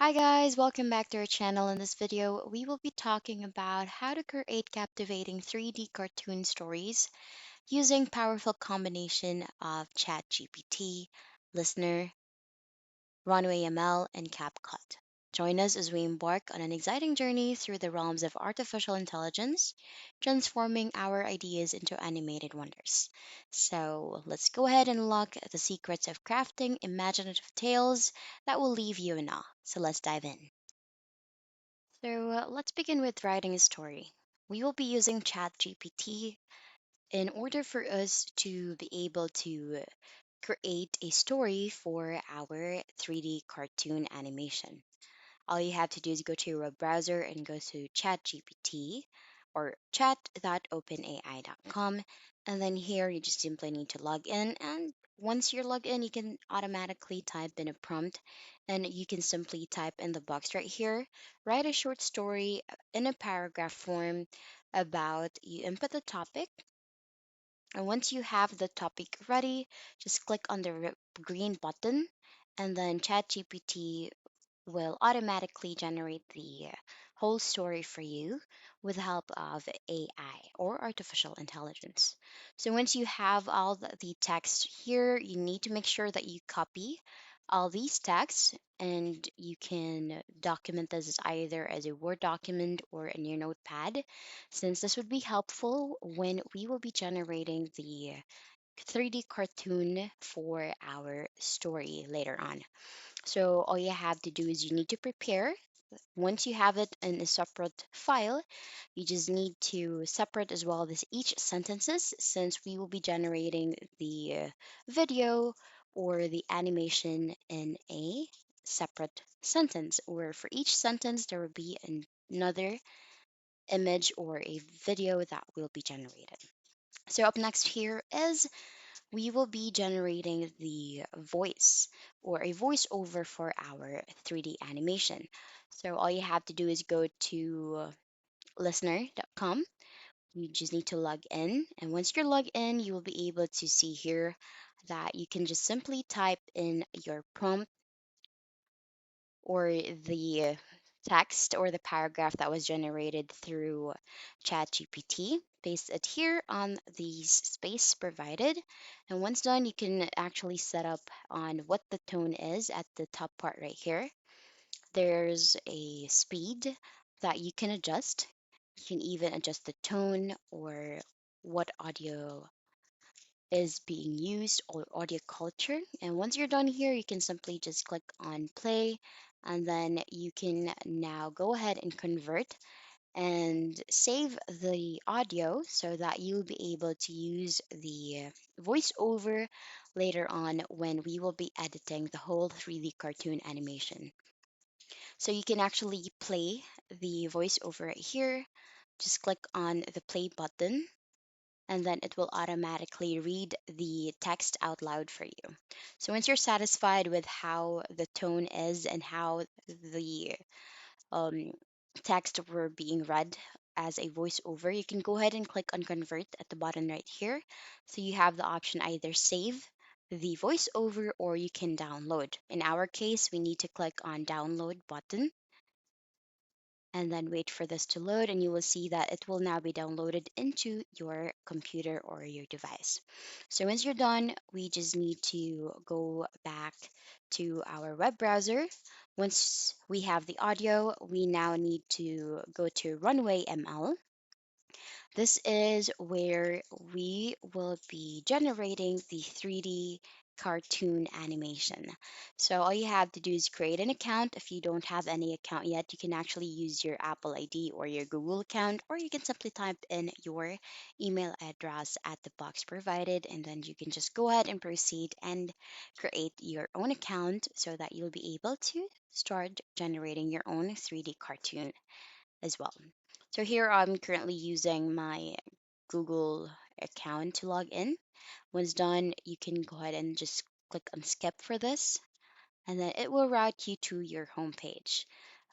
Hi guys, welcome back to our channel. In this video, we will be talking about how to create captivating 3D cartoon stories using powerful combination of ChatGPT, Listnr, RunwayML, and CapCut. Join us as we embark on an exciting journey through the realms of artificial intelligence, transforming our ideas into animated wonders. So let's go ahead and unlock the secrets of crafting imaginative tales that will leave you in awe. So let's dive in. So let's begin with writing a story. We will be using ChatGPT in order for us to be able to create a story for our 3D cartoon animation. All you have to do is go to your web browser and go to ChatGPT or chat.openai.com. And then here you just simply need to log in. And once you're logged in, you can automatically type in a prompt and you can simply type in the box right here, write a short story in a paragraph form about you input the topic. And once you have the topic ready, just click on the green button and then ChatGPT will automatically generate the whole story for you with the help of AI or artificial intelligence. So once you have all the text here, you need to make sure that you copy all these texts and you can document this as either as a Word document or in your notepad, since this would be helpful when we will be generating the 3D cartoon for our story later on. So all you have to do is you need to prepare. Once you have it in a separate file, you just need to separate as well as each sentences since we will be generating the video or the animation in a separate sentence, or for each sentence there will be another image or a video that will be generated. So up next here is we will be generating the voice or a voiceover for our 3D animation. So all you have to do is go to listener.com. You just need to log in. And once you're logged in, you will be able to see here that you can just simply type in your prompt or the text or the paragraph that was generated through ChatGPT. Paste it here on the space provided. And once done, you can actually set up on what the tone is at the top part right here. There's a speed that you can adjust. You can even adjust the tone or what audio is being used or audio culture. And once you're done here, you can simply just click on play and then you can now go ahead and convert and save the audio so that you'll be able to use the voiceover later on when we will be editing the whole 3D cartoon animation. So you can actually play the voiceover right here. Just click on the play button and then it will automatically read the text out loud for you. So once you're satisfied with how the tone is and how the um, text were being read as a voiceover, you can go ahead and click on convert at the bottom right here. So you have the option either save the voiceover or you can download. In our case, we need to click on download button and then wait for this to load and you will see that it will now be downloaded into your computer or your device. So once you're done, we just need to go back to our web browser. Once we have the audio, we now need to go to Runway ML. This is where we will be generating the 3D cartoon animation. So all you have to do is create an account. If you don't have any account yet, you can actually use your Apple ID or your Google account, or you can simply type in your email address at the box provided, and then you can just go ahead and proceed and create your own account so that you'll be able to start generating your own 3D cartoon as well. So here I'm currently using my Google account to log in. Once done, you can go ahead and just click on skip for this, and then it will route you to your home page.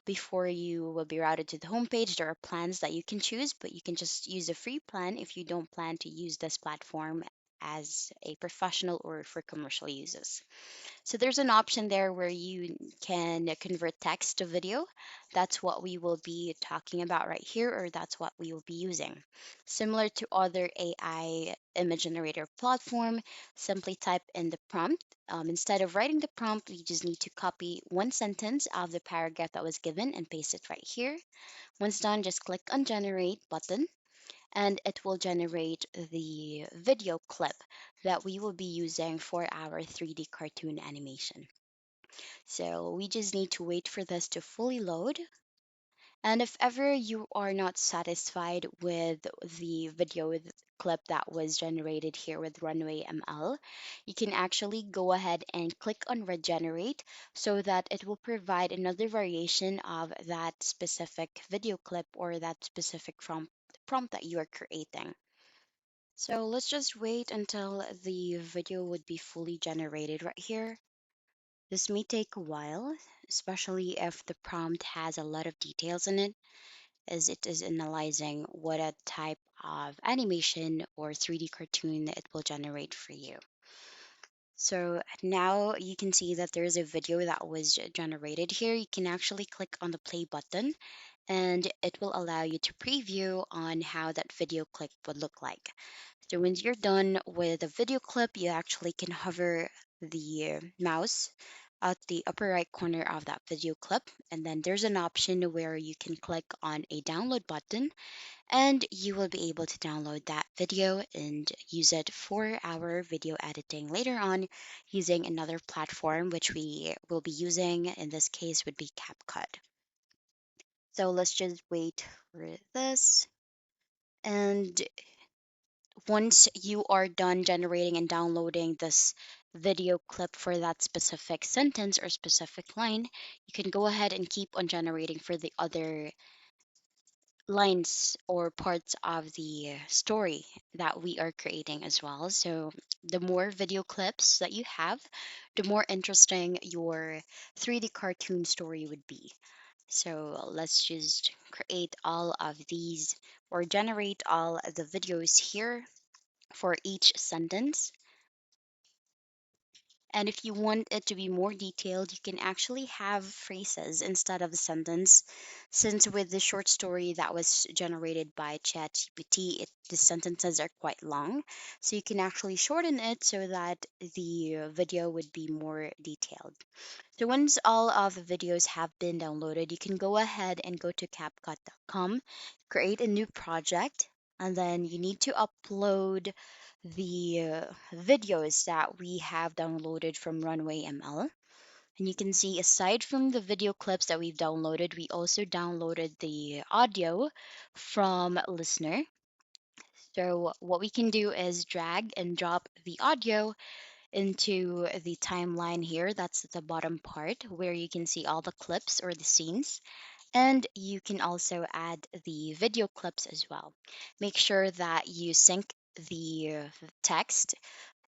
Before you will be routed to the home page, there are plans that you can choose, but you can just use a free plan if you don't plan to use this platform as a professional or for commercial uses. So there's an option there where you can convert text to video. That's what we will be talking about right here, or that's what we will be using. Similar to other AI image generator platform, simply type in the prompt. Instead of writing the prompt, we just need to copy one sentence of the paragraph that was given and paste it right here. Once done, just click on generate button and it will generate the video clip that we will be using for our 3D cartoon animation. So we just need to wait for this to fully load. And if ever you are not satisfied with the clip that was generated here with Runway ML, you can actually go ahead and click on regenerate so that it will provide another variation of that specific video clip or that specific prompt that you are creating. So let's just wait until the video would be fully generated right here. This may take a while, especially if the prompt has a lot of details in it, as it is analyzing what a type of animation or 3D cartoon it will generate for you. So now you can see that there is a video that was generated here. You can actually click on the play button and it will allow you to preview on how that video clip would look like. So once you're done with the video clip, you actually can hover the mouse at the upper right corner of that video clip. And then there's an option where you can click on a download button and you will be able to download that video and use it for our video editing later on using another platform, which we will be using in this case would be CapCut. So let's just wait for this. And once you are done generating and downloading this video clip for that specific sentence or specific line, you can go ahead and keep on generating for the other lines or parts of the story that we are creating as well. So the more video clips that you have, the more interesting your 3D cartoon story would be. So let's just create all of these or generate all of the videos here for each sentence. And if you want it to be more detailed, you can actually have phrases instead of a sentence. Since with the short story that was generated by ChatGPT, the sentences are quite long. So you can actually shorten it so that the video would be more detailed. So once all of the videos have been downloaded, you can go ahead and go to CapCut.com, create a new project, and then you need to upload the videos that we have downloaded from RunwayML. And you can see aside from the video clips that we've downloaded, we also downloaded the audio from Listnr. So what we can do is drag and drop the audio into the timeline here. That's the bottom part where you can see all the clips or the scenes. And you can also add the video clips as well. Make sure that you sync the text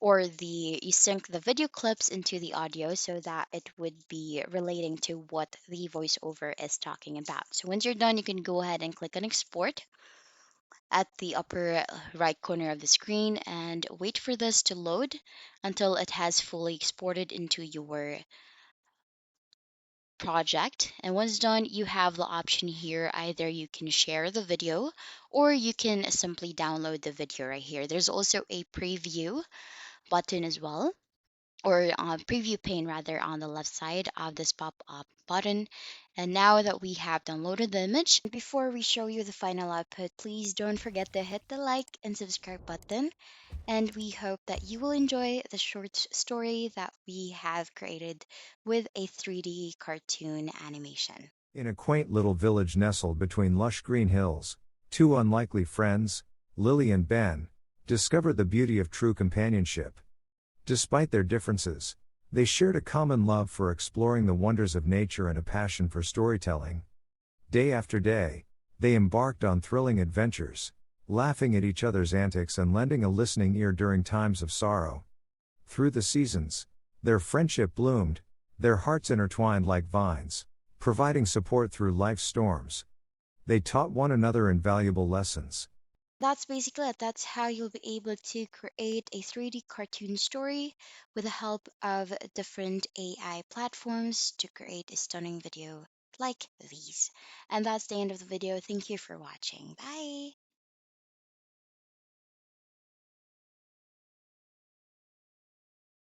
or you sync the video clips into the audio so that it would be relating to what the voiceover is talking about. So once you're done, you can go ahead and click on export at the upper right corner of the screen and wait for this to load until it has fully exported into your project. And once done, you have the option here. Either you can share the video or you can simply download the video right here. There's also a preview button as well, or preview pane rather, on the left side of this pop-up button. And now that we have downloaded the image, before we show you the final output, please don't forget to hit the like and subscribe button. And we hope that you will enjoy the short story that we have created with a 3D cartoon animation. In a quaint little village nestled between lush green hills, two unlikely friends, Lily and Ben, discovered the beauty of true companionship. Despite their differences, they shared a common love for exploring the wonders of nature and a passion for storytelling. Day after day, they embarked on thrilling adventures, laughing at each other's antics and lending a listening ear during times of sorrow. Through the seasons, their friendship bloomed, their hearts intertwined like vines, providing support through life's storms. They taught one another invaluable lessons. That's basically it. That's how you'll be able to create a 3D cartoon story with the help of different AI platforms to create a stunning video like these. And that's the end of the video. Thank you for watching. Bye.